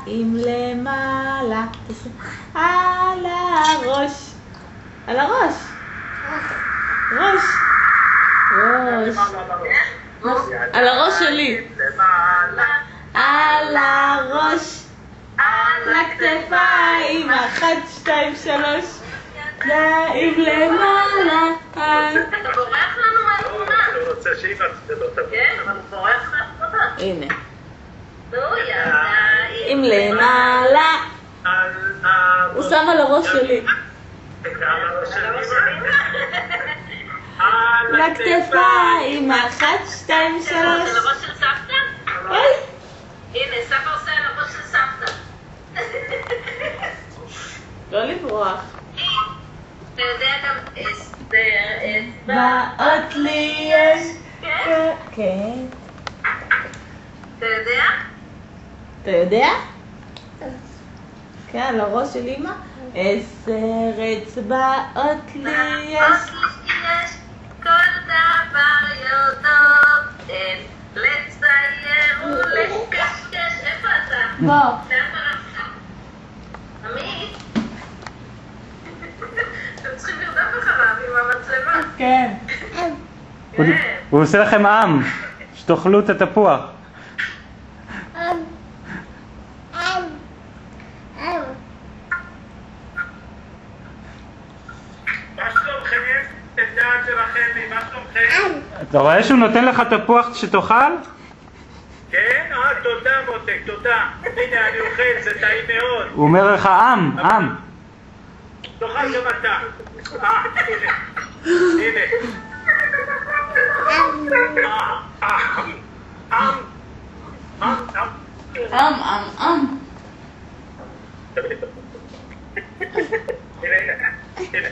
שניים למעלה, על הראש. על הראש. ראש. ראש. על הראש שלי. על הראש. על הכתפיים. 1, 2, 3. שניים למעלה. אתה בורח לנו מהתמונה. הוא רוצה שאימא תדבר אותה. כן, אבל הוא בורח מהתמונה. הנה. נו, ידיים למעלה. הוא שם על הראש שלי. לכתפיים. 1, 2, 3. על הראש של סבתא? הנה, סבא עושה על הראש של סבתא. לא לברוח. אתה יודע גם באות לי יש. כן? כן. אתה יודע? אתה יודע? כן, על הראש של אמא. 10 אצבעות לי יש. יש כל דבר יודעות, אין לצייר ולקשקש. איפה אתה? בוא. עמית? אתם צריכים לרדוף אחריו עם המצלמה. כן. הוא עושה לכם עם, שתאכלו את התפוח. מה שלומכם? תדעת שלכם, מה שלומכם? אתה רואה שהוא נותן לך תפוח שתאכל? כן? תודה מותק, תודה. הנה אני אוכל, זה טעים מאוד. הוא אומר לך עם, עם. תאכל גם אתה. הנה. הנה.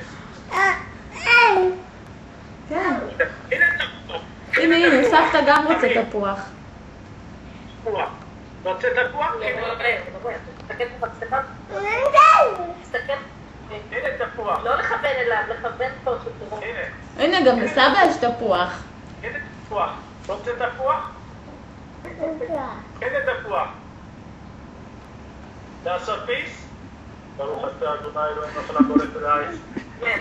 הנה, הנה, סבתא גם רוצה תפוח. רוצה תפוח? תסתכל פה בצלחה. תסתכל. הנה תפוח. לא לכוון אליו, לכוון פה שתראו. הנה. הנה, גם לסבא יש תפוח. הנה תפוח. רוצה תפוח? הנה תפוח. לעשות פיס? ברוך אתה אדוני אלוהינו מלך העולם והארץ. כן.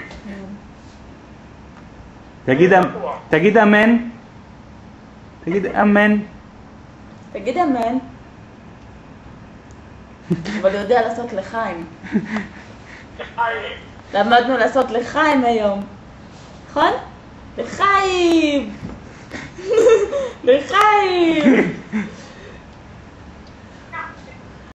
תגיד אמן. תגיד אמן. תגיד אמן. אבל הוא יודע לעשות לחיים. למדנו לעשות לחיים היום. נכון? לחיים! לחיים!